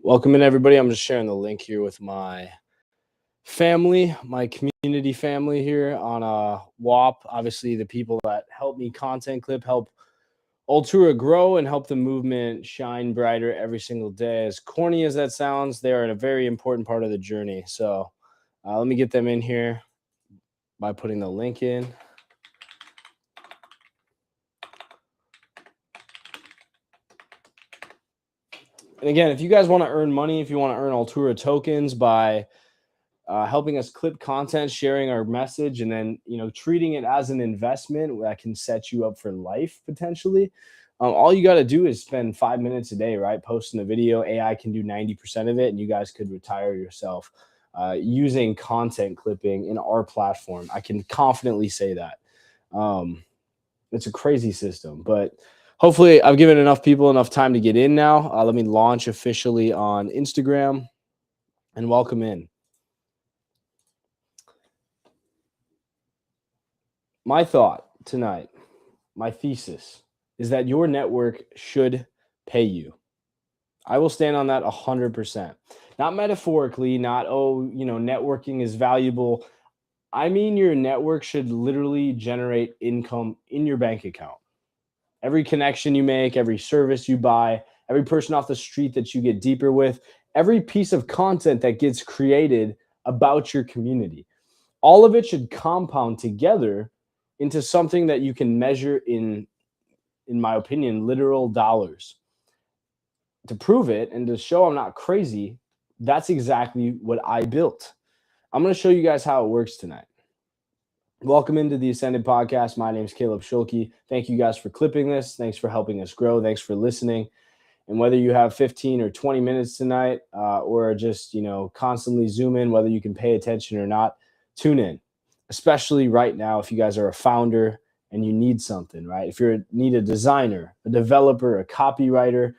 Welcome in, everybody. I'm just sharing the link here with my family, my community family here on WAP. Obviously, the people that help me content clip, help Altura grow, and help the movement shine brighter every single day. As corny as that sounds, they are a very important part of the journey. So let me get them in here by putting the link in. And again, if you guys want to earn money, if you want to earn Altura tokens by helping us clip content, sharing our message, and then treating it as an investment that can set you up for life potentially. All you got to do is spend 5 minutes a day, right? Posting a video. AI can do 90% of it, and you guys could retire yourself using content clipping in our platform. I can confidently say that. It's a crazy system, but hopefully I've given enough people enough time to get in now. Let me launch officially on Instagram and welcome in. My thought tonight, my thesis, is that your network should pay you. I will stand on that 100%. Not metaphorically, not, networking is valuable. I mean, your network should literally generate income in your bank account. Every connection you make, every service you buy, every person off the street that you get deeper with, every piece of content that gets created about your community, all of it should compound together into something that you can measure in my opinion, literal dollars. To prove it and to show I'm not crazy, that's exactly what I built. I'm going to show you guys how it works tonight. Welcome into the Ascended Podcast. My name is Caleb Schulke. Thank you guys for clipping this. Thanks for helping us grow. Thanks for listening. And whether you have 15 or 20 minutes tonight or just, constantly zoom in, whether you can pay attention or not, tune in, especially right now if you guys are a founder and you need something, right? If you need a designer, a developer, a copywriter,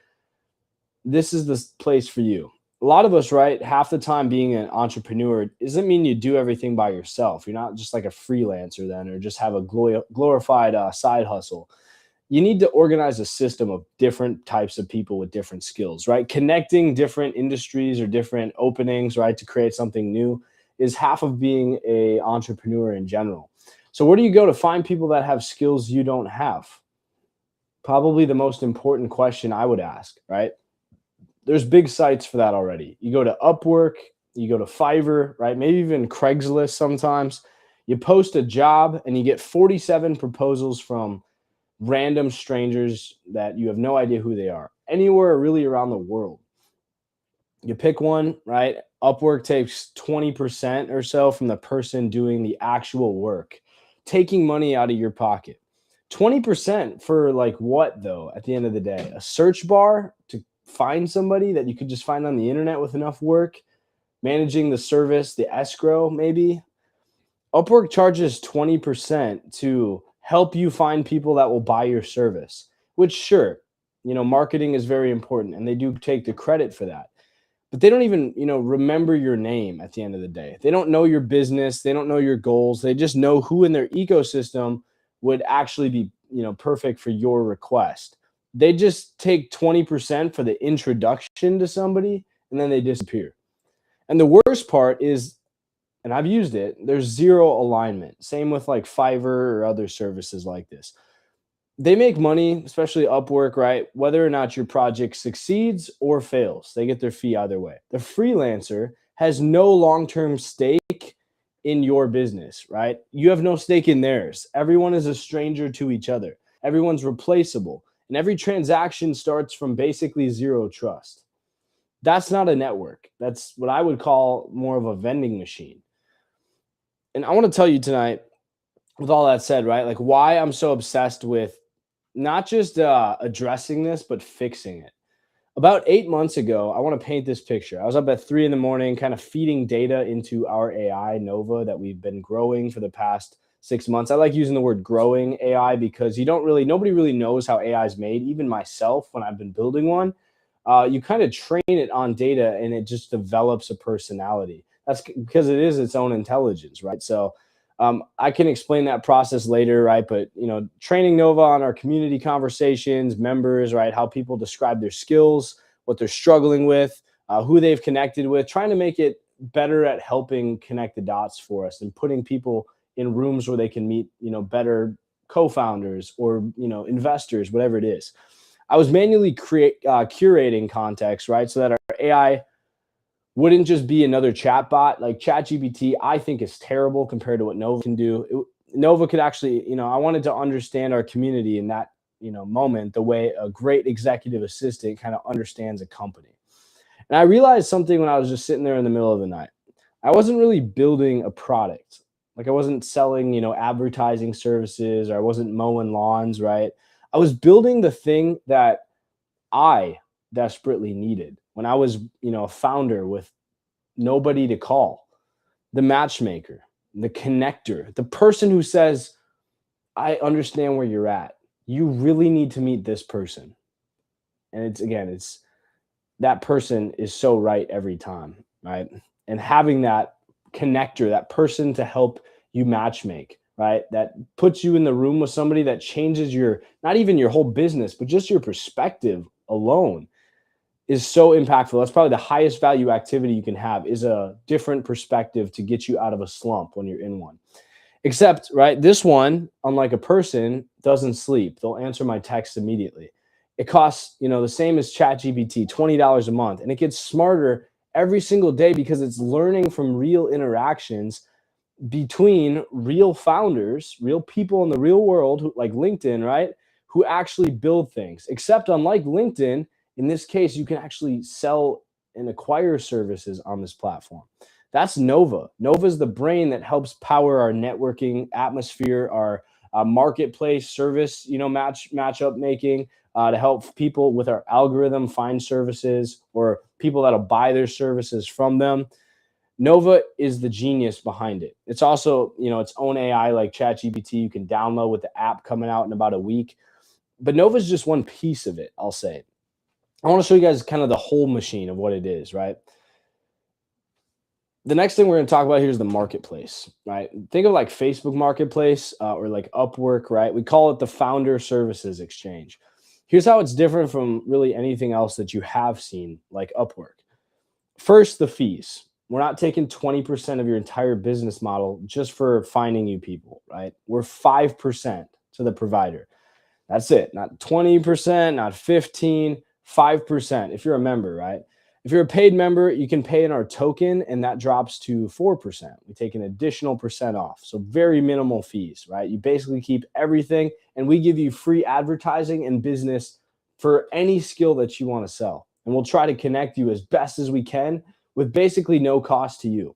this is the place for you. A lot of us, right, half the time being an entrepreneur doesn't mean you do everything by yourself. You're not just like a freelancer then, or just have a glorified side hustle. You need to organize a system of different types of people with different skills, right? Connecting different industries or different openings, right, to create something new is half of being an entrepreneur in general. So where do you go to find people that have skills you don't have? Probably the most important question I would ask, right? There's big sites for that already. You go to Upwork, you go to Fiverr, right? Maybe even Craigslist sometimes. You post a job and you get 47 proposals from random strangers that you have no idea who they are, anywhere really around the world. You pick one, right? Upwork takes 20% or so from the person doing the actual work, taking money out of your pocket. 20% for like what though, at the end of the day? A search bar to find somebody that you could just find on the internet with enough work, managing the service, the escrow maybe. Upwork charges 20% to help you find people that will buy your service, which sure, marketing is very important and they do take the credit for that. But they don't even, remember your name at the end of the day. They don't know your business. They don't know your goals. They just know who in their ecosystem would actually be, perfect for your request. They just take 20% for the introduction to somebody and then they disappear. And the worst part is, and I've used it, there's zero alignment. Same with like Fiverr or other services like this. They make money, especially Upwork, right? Whether or not your project succeeds or fails, they get their fee either way. The freelancer has no long-term stake in your business, right? You have no stake in theirs. Everyone is a stranger to each other. Everyone's replaceable. And every transaction starts from basically zero trust. That's not a network. That's what I would call more of a vending machine. And I want to tell you tonight, with all that said, right, like why I'm so obsessed with not just addressing this, but fixing it. About 8 months ago, I want to paint this picture. I was up at 3 a.m, kind of feeding data into our AI Nova that we've been growing for the past 6 months. I like using the word growing AI because nobody really knows how AI is made. Even myself, when I've been building one, you kind of train it on data and it just develops a personality. That's because it is its own intelligence, right? So I can explain that process later, right? But, training Nova on our community conversations, members, right? How people describe their skills, what they're struggling with, who they've connected with, trying to make it better at helping connect the dots for us and putting people in rooms where they can meet, better co-founders or, investors, whatever it is. I was manually curating context, right? So that our AI wouldn't just be another chatbot. Like ChatGPT, I think is terrible compared to what Nova can do. Nova could actually, I wanted to understand our community in that, moment, the way a great executive assistant kind of understands a company. And I realized something when I was just sitting there in the middle of the night. I wasn't really building a product. Like I wasn't selling, advertising services, or I wasn't mowing lawns, right? I was building the thing that I desperately needed when I was, a founder with nobody to call, the matchmaker, the connector, the person who says, I understand where you're at. You really need to meet this person. And it's that person is so right every time, right? And having that connector, that person to help you matchmake, right? That puts you in the room with somebody that changes not even your whole business, but just your perspective alone is so impactful. That's probably the highest value activity you can have, is a different perspective to get you out of a slump when you're in one. Except, right, this one, unlike a person, doesn't sleep. They'll answer my text immediately. It costs, the same as ChatGPT, $20 a month. And it gets smarter every single day because it's learning from real interactions between real founders, real people in the real world, like LinkedIn, right, who actually build things. Except unlike LinkedIn, in this case, you can actually sell and acquire services on this platform. That's Nova. Nova is the brain that helps power our networking atmosphere, our marketplace service, matchup making, to help people with our algorithm find services or people that'll buy their services from them. Nova is the genius behind it. It's also, its own AI like ChatGPT you can download with the app coming out in about a week. But Nova is just one piece of it, I'll say. I want to show you guys kind of the whole machine of what it is, right? The next thing we're going to talk about here is the marketplace, right? Think of like Facebook Marketplace or like Upwork, right? We call it the Founder Services Exchange. Here's how it's different from really anything else that you have seen, like Upwork. First, the fees. We're not taking 20% of your entire business model just for finding you people, right? We're 5% to the provider. That's it. Not 20%, not 15%, 5% if you're a member, right? If you're a paid member, you can pay in our token, and that drops to 4%. We take an additional percent off. So very minimal fees, right? You basically keep everything, and we give you free advertising and business for any skill that you want to sell. And we'll try to connect you as best as we can with basically no cost to you.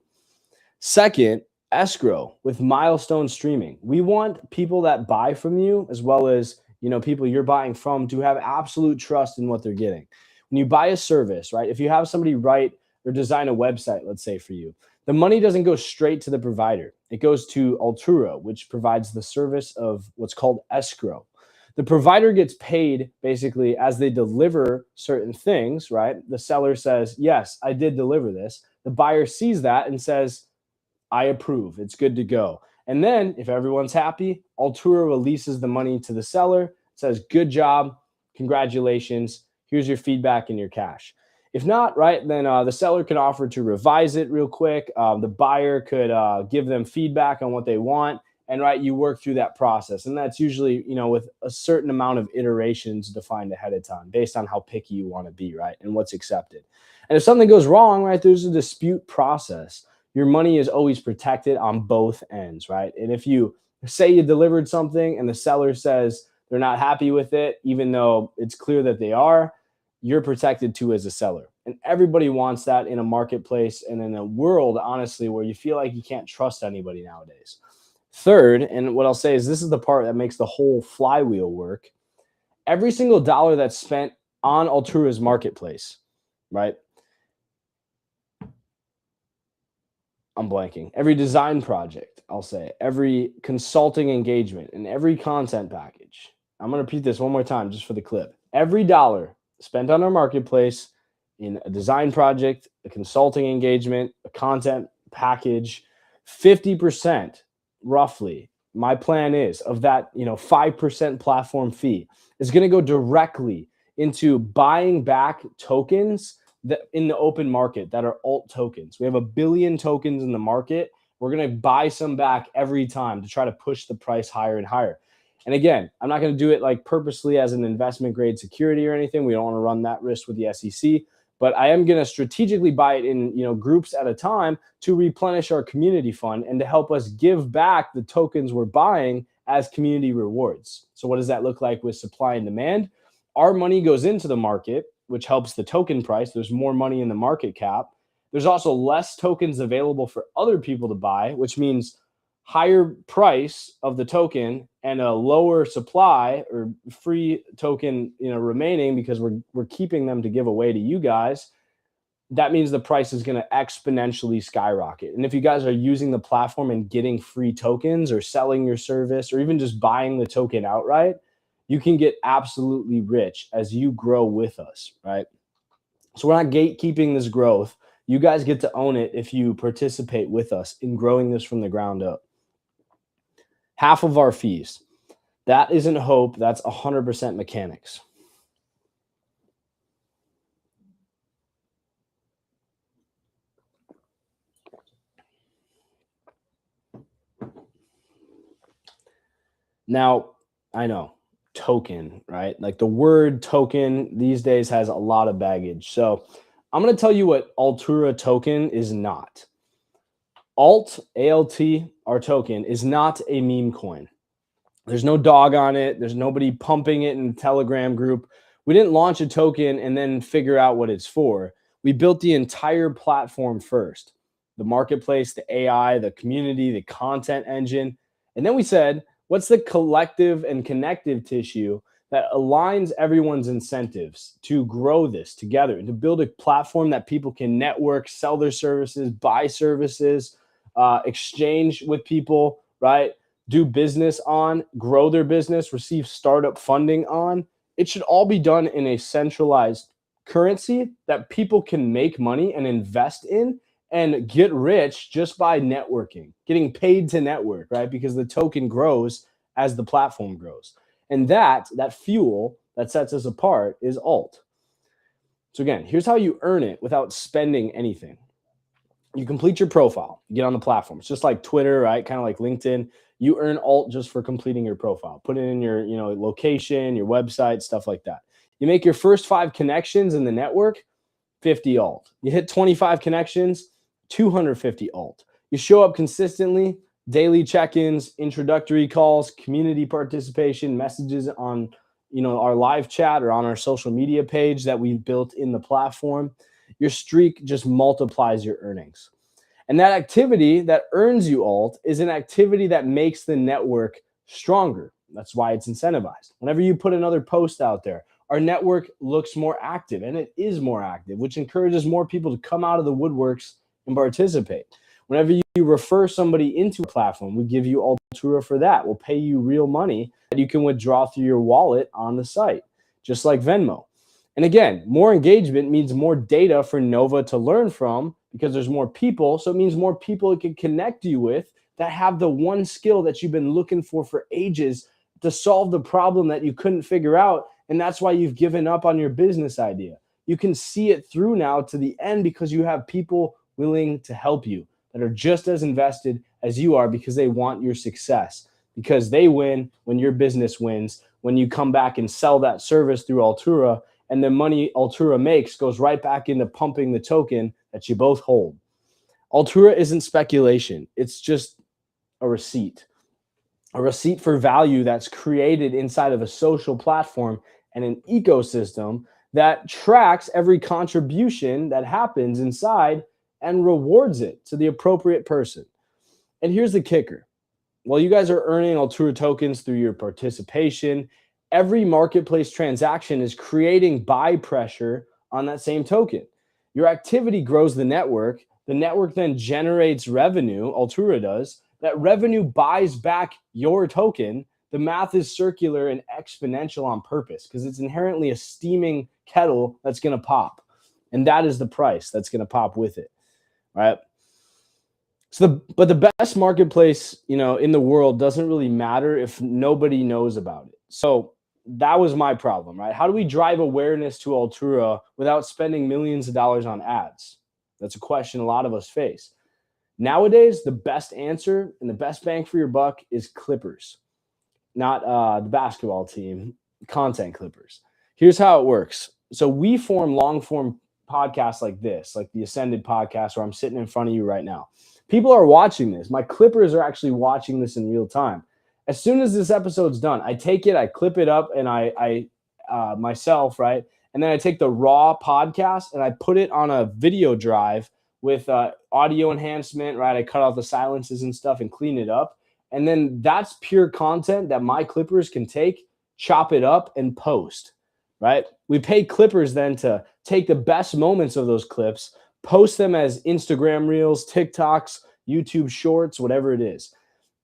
Second, escrow with milestone streaming. We want people that buy from you, as well as people you're buying from, to have absolute trust in what they're getting. When you buy a service, right, if you have somebody write or design a website, let's say for you, the money doesn't go straight to the provider. It goes to Altura, which provides the service of what's called escrow. The provider gets paid basically as they deliver certain things, right? The seller says, yes, I did deliver this. The buyer sees that and says, I approve. It's good to go. And then if everyone's happy, Altura releases the money to the seller, says, good job, congratulations. Here's your feedback and your cash. If not, right, then the seller can offer to revise it real quick. The buyer could give them feedback on what they want. And right, you work through that process. And that's usually, with a certain amount of iterations defined ahead of time based on how picky you want to be, right, and what's accepted. And if something goes wrong, right, there's a dispute process. Your money is always protected on both ends, right? And if you say you delivered something and the seller says they're not happy with it, even though it's clear that they are, you're protected too as a seller. And everybody wants that in a marketplace and in a world, honestly, where you feel like you can't trust anybody nowadays. Third, and what I'll say is this is the part that makes the whole flywheel work. Every single dollar that's spent on Altura's marketplace, right? I'm blanking. Every design project, I'll say, every consulting engagement, and every content package. I'm going to repeat this one more time just for the clip. Every dollar spent on our marketplace in a design project, a consulting engagement, a content package, 50% roughly, my plan is, of that 5% platform fee is going to go directly into buying back tokens in the open market that are alt tokens. We have 1 billion tokens in the market. We're going to buy some back every time to try to push the price higher and higher. And again, I'm not going to do it like purposely as an investment grade security or anything. We don't want to run that risk with the SEC, but I am going to strategically buy it in, groups at a time to replenish our community fund and to help us give back the tokens we're buying as community rewards. So what does that look like with supply and demand? Our money goes into the market, which helps the token price. There's more money in the market cap. There's also less tokens available for other people to buy, which means higher price of the token and a lower supply or free token, remaining because we're keeping them to give away to you guys. That means the price is going to exponentially skyrocket. And if you guys are using the platform and getting free tokens or selling your service or even just buying the token outright, you can get absolutely rich as you grow with us, right? So we're not gatekeeping this growth. You guys get to own it if you participate with us in growing this from the ground up. Half of our fees. That isn't hope. That's 100% mechanics. Now, I know, token, right? Like the word token these days has a lot of baggage. So I'm going to tell you what Altura token is not. Alt, ALT, our token, is not a meme coin. There's no dog on it. There's nobody pumping it in the Telegram group. We didn't launch a token and then figure out what it's for. We built the entire platform first. The marketplace, the AI, the community, the content engine. And then we said, what's the collective and connective tissue that aligns everyone's incentives to grow this together and to build a platform that people can network, sell their services, buy services, exchange with people, right? Do business on, grow their business, receive startup funding on. It should all be done in a centralized currency that people can make money and invest in and get rich just by networking, getting paid to network, right? Because the token grows as the platform grows. And that fuel that sets us apart is alt. So again, here's how you earn it without spending anything. You complete your profile, you get on the platform. It's just like Twitter, right? Kind of like LinkedIn. You earn alt just for completing your profile. Put it in your, location, your website, stuff like that. You make your first 5 connections in the network, 50 alt. You hit 25 connections, 250 alt. You show up consistently, daily check-ins, introductory calls, community participation, messages on, our live chat or on our social media page that we've built in the platform. Your streak just multiplies your earnings. And that activity that earns you alt is an activity that makes the network stronger. That's why it's incentivized. Whenever you put another post out there, our network looks more active, and it is more active, which encourages more people to come out of the woodworks and participate. Whenever you refer somebody into a platform, we give you Altura for that. We'll pay you real money that you can withdraw through your wallet on the site, just like Venmo. And again, more engagement means more data for Nova to learn from because there's more people. So it means more people it can connect you with that have the one skill that you've been looking for ages to solve the problem that you couldn't figure out. And that's why you've given up on your business idea. You can see it through now to the end because you have people willing to help you that are just as invested as you are because they want your success, because they win when your business wins, when you come back and sell that service through Altura, and the money Altura makes goes right back into pumping the token that you both hold. Altura isn't speculation. It's just a receipt for value that's created inside of a social platform and an ecosystem that tracks every contribution that happens inside and rewards it to the appropriate person. And here's the kicker. While you guys are earning Altura tokens through your participation, every marketplace transaction is creating buy pressure on that same token. Your activity grows the network. The network then generates revenue, Altura does. That revenue buys back your token. The math is circular and exponential on purpose because it's inherently a steaming kettle that's going to pop. And that is the price that's going to pop with it, right? But the best marketplace, in the world doesn't really matter if nobody knows about it. So that was my problem, right? How do we drive awareness to Altura without spending millions of dollars on ads? That's a question a lot of us face. Nowadays, the best answer and the best bang for your buck is Clippers, not the basketball team, content Clippers. Here's how it works. So we form long form podcasts like this, like the Ascended podcast, where I'm sitting in front of you right now. People are watching this. My Clippers are actually watching this in real time. As soon as this episode's done, I take it, I clip it up, and I myself, right? And then I take the raw podcast and I put it on a video drive with audio enhancement, right? I cut out the silences and stuff and clean it up. And then that's pure content that my Clippers can take, chop it up, and post, right? We pay Clippers then to take the best moments of those clips, post them as Instagram Reels, TikToks, YouTube Shorts, whatever it is.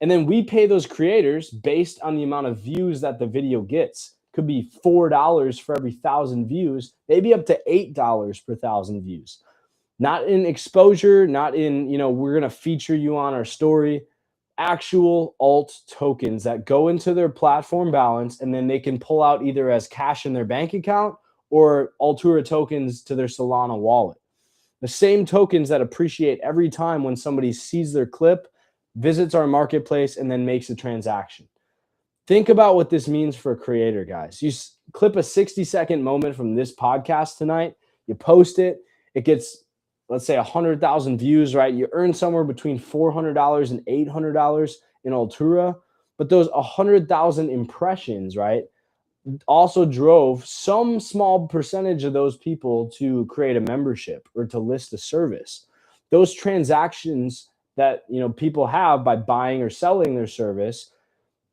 And then we pay those creators based on the amount of views that the video gets. Could be $4 for every 1,000 views, maybe up to $8 per 1,000 views. Not in exposure, not in, we're going to feature you on our story. Actual alt tokens that go into their platform balance, and then they can pull out either as cash in their bank account or Altura tokens to their Solana wallet. The same tokens that appreciate every time when somebody sees their clip, visits our marketplace, and then makes a transaction. Think about what this means for a creator, guys. You clip a 60-second moment from this podcast tonight, you post it, it gets, let's say, 100,000 views, right? You earn somewhere between $400 and $800 in Altura, but those 100,000 impressions, right, also drove some small percentage of those people to create a membership or to list a service. Those transactions that people have by buying or selling their service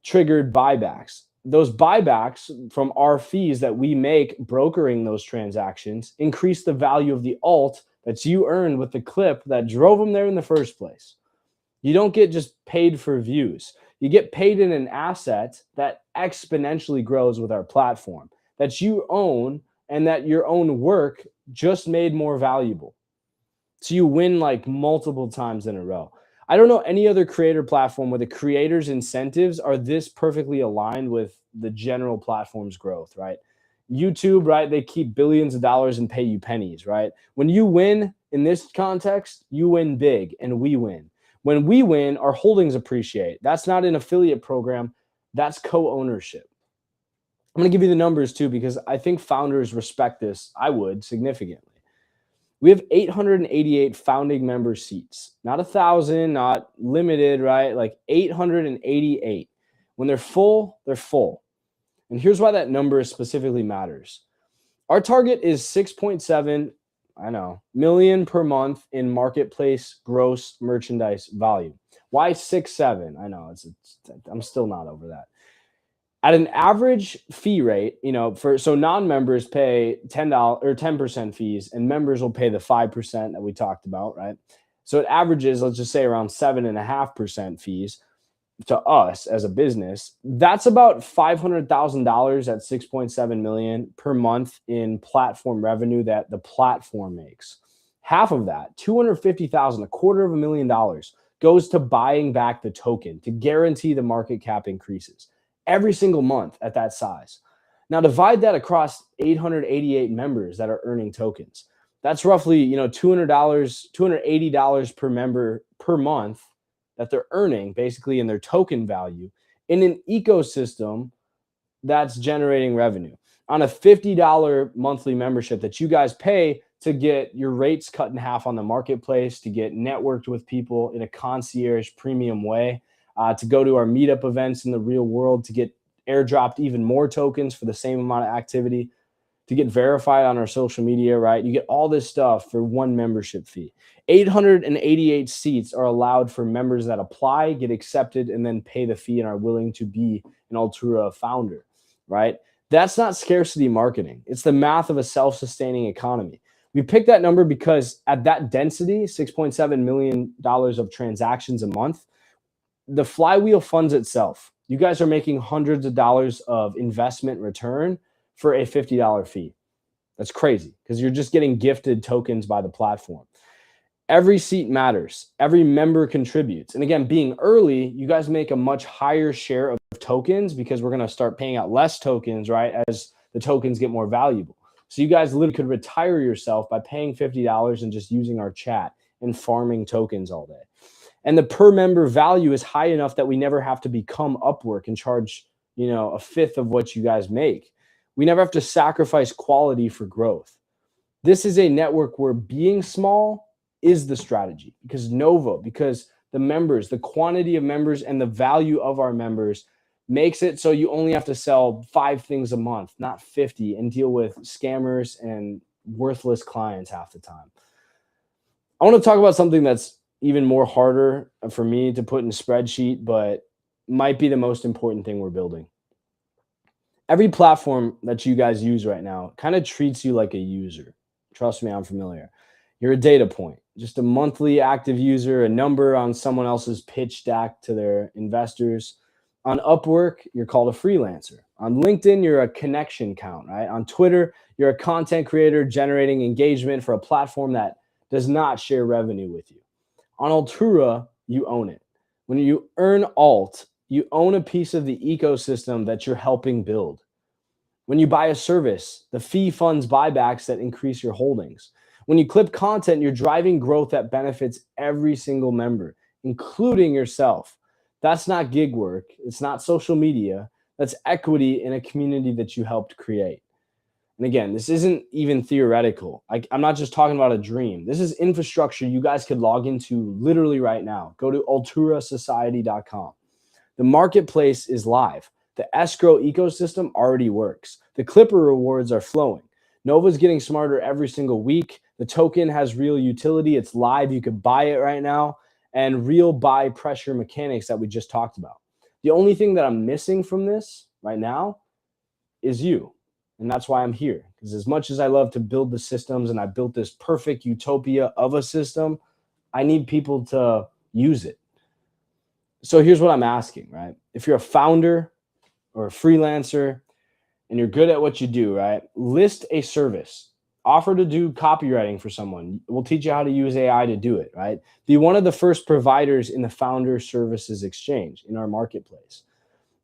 triggered buybacks. Those buybacks from our fees that we make brokering those transactions increase the value of the alt that you earned with the clip that drove them there in the first place. You don't get just paid for views. You get paid in an asset that exponentially grows with our platform, that you own and that your own work just made more valuable. So you win like multiple times in a row. I don't know any other creator platform where the creators' incentives are this perfectly aligned with the general platform's growth, right? YouTube, right? They keep billions of dollars and pay you pennies, right? When you win in this context, you win big and we win. When we win, our holdings appreciate. That's not an affiliate program. That's co-ownership. I'm going to give you the numbers too, because I think founders respect this. I would significantly. We have 888 founding member seats, not 1,000, not limited, right? Like 888. When they're full, they're full. And here's why that number specifically matters. Our target is 6.7, million per month in marketplace gross merchandise volume. Why 6.7? I know I'm still not over that. At an average fee rate, so non-members pay $10 or 10% fees, and members will pay the 5% that we talked about, right? So it averages, let's just say, around 7.5% fees to us as a business. That's about $500,000 at 6.7 million per month in platform revenue that the platform makes. Half of that, $250,000, $250,000, goes to buying back the token to guarantee the market cap increases every single month at that size. Now divide that across 888 members that are earning tokens. That's roughly, $200, $280 per member per month that they're earning basically in their token value in an ecosystem that's generating revenue. On a $50 monthly membership that you guys pay to get your rates cut in half on the marketplace, to get networked with people in a concierge premium way, to go to our meetup events in the real world, to get airdropped even more tokens for the same amount of activity, to get verified on our social media, right? You get all this stuff for one membership fee. 888 seats are allowed for members that apply, get accepted, and then pay the fee and are willing to be an Altura founder, right? That's not scarcity marketing. It's the math of a self-sustaining economy. We picked that number because at that density, $6.7 million of transactions a month, the flywheel funds itself. You guys are making hundreds of dollars of investment return for a $50 fee. That's crazy because you're just getting gifted tokens by the platform. Every seat matters. Every member contributes. And again, being early, you guys make a much higher share of tokens because we're going to start paying out less tokens, right, as the tokens get more valuable. So you guys literally could retire yourself by paying $50 and just using our chat and farming tokens all day. And the per member value is high enough that we never have to become Upwork and charge, a fifth of what you guys make. We never have to sacrifice quality for growth. This is a network where being small is the strategy because the members, the quantity of members and the value of our members makes it so you only have to sell 5 things a month, not 50, and deal with scammers and worthless clients half the time. I want to talk about something that's even more harder for me to put in a spreadsheet, but might be the most important thing we're building. Every platform that you guys use right now kind of treats you like a user. Trust me, I'm familiar. You're a data point, just a monthly active user, a number on someone else's pitch deck to their investors. On Upwork, you're called a freelancer. On LinkedIn, you're a connection count, right? On Twitter, you're a content creator generating engagement for a platform that does not share revenue with you. On Altura, you own it. When you earn alt, you own a piece of the ecosystem that you're helping build. When you buy a service, the fee funds buybacks that increase your holdings. When you clip content, you're driving growth that benefits every single member, including yourself. That's not gig work. It's not social media. That's equity in a community that you helped create. And again, this isn't even theoretical. I'm not just talking about a dream. This is infrastructure you guys could log into literally right now. Go to alturasociety.com. The marketplace is live. The escrow ecosystem already works. The Clipper rewards are flowing. Nova's getting smarter every single week. The token has real utility. It's live. You could buy it right now. And real buy pressure mechanics that we just talked about. The only thing that I'm missing from this right now is you. And that's why I'm here. Because as much as I love to build the systems and I built this perfect utopia of a system, I need people to use it. So here's what I'm asking, right? If you're a founder or a freelancer and you're good at what you do, right? List a service. Offer to do copywriting for someone. We'll teach you how to use AI to do it, right? Be one of the first providers in the founder services exchange in our marketplace.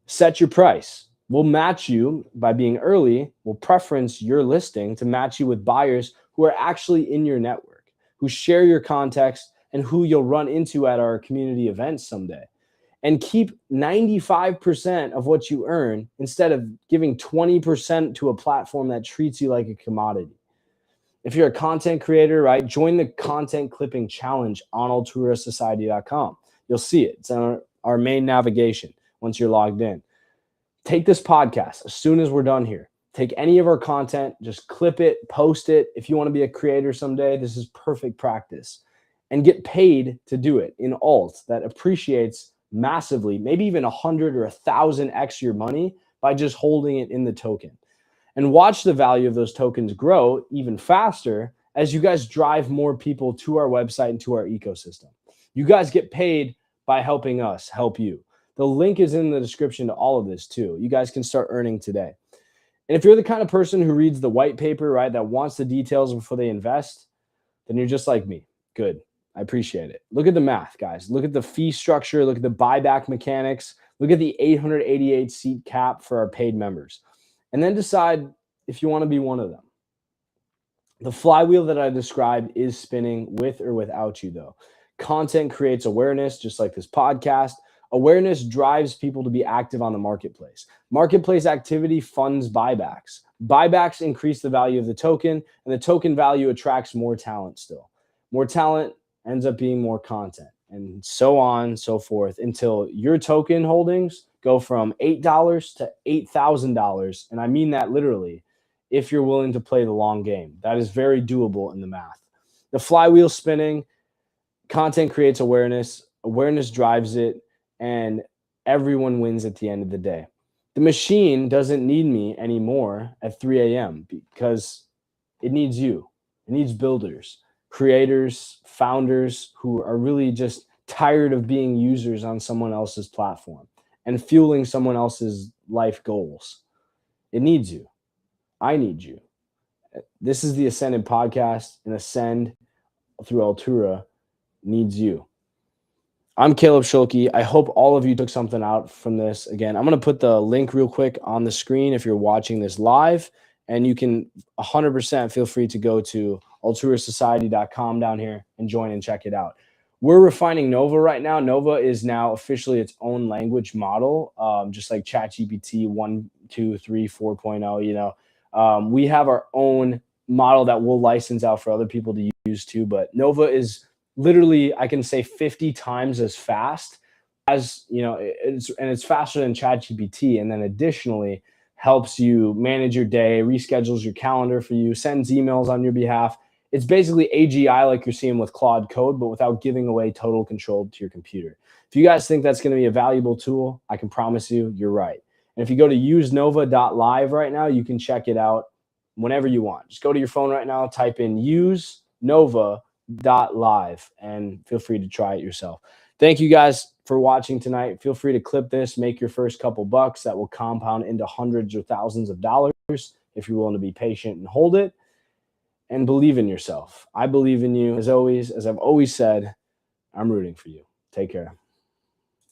Set your price. We'll match you by being early. We'll preference your listing to match you with buyers who are actually in your network, who share your context, and who you'll run into at our community events someday. And keep 95% of what you earn instead of giving 20% to a platform that treats you like a commodity. If you're a content creator, right, join the content clipping challenge on alturasociety.com. You'll see it. It's on our main navigation once you're logged in. Take this podcast as soon as we're done here. Take any of our content, just clip it, post it. If you want to be a creator someday, this is perfect practice. And get paid to do it in alt that appreciates massively, maybe even 100 or 1,000x your money by just holding it in the token. And watch the value of those tokens grow even faster as you guys drive more people to our website and to our ecosystem. You guys get paid by helping us help you. The link is in the description to all of this too. You guys can start earning today. And if you're the kind of person who reads the white paper, right, that wants the details before they invest, then you're just like me. Good. I appreciate it. Look at the math, guys. Look at the fee structure. Look at the buyback mechanics. Look at the 888 seat cap for our paid members. And then decide if you want to be one of them. The flywheel that I described is spinning with or without you, though. Content creates awareness, just like this podcast. Awareness drives people to be active on the marketplace. Marketplace activity funds buybacks. Buybacks increase the value of the token, and the token value attracts more talent still. More talent ends up being more content, and so on and so forth until your token holdings go from $8 to $8,000. And I mean that literally, if you're willing to play the long game. That is very doable in the math. The flywheel spinning, content creates awareness, awareness drives it, and everyone wins at the end of the day. The machine doesn't need me anymore at 3 a.m. because it needs you. It needs builders, creators, founders who are really just tired of being users on someone else's platform and fueling someone else's life goals. It needs you. I need you. This is the Ascended podcast, and Ascend through Altura needs you. I'm Caleb Schulke. I hope all of you took something out from this. Again, I'm going to put the link real quick on the screen if you're watching this live, and you can 100% feel free to go to alturasociety.com down here and join and check it out. We're refining Nova right now. Nova is now officially its own language model, just like ChatGPT 1, 2, 3, 4.0. You know, we have our own model that we'll license out for other people to use too. But Nova is literally, I can say 50 times as fast as, you know, it's faster than ChatGPT. And then additionally helps you manage your day, reschedules your calendar for you, sends emails on your behalf. It's basically AGI like you're seeing with Claude Code, but without giving away total control to your computer. If you guys think that's going to be a valuable tool, I can promise you, you're right. And if you go to usenova.live right now, you can check it out whenever you want. Just go to your phone right now, type in usenova.live, and feel free to try it yourself. Thank you guys for watching tonight. Feel free to clip this, make your first couple bucks that will compound into hundreds or thousands of dollars if you're willing to be patient and hold it. And believe in yourself. I believe in you. As always, as I've always said, I'm rooting for you. Take care.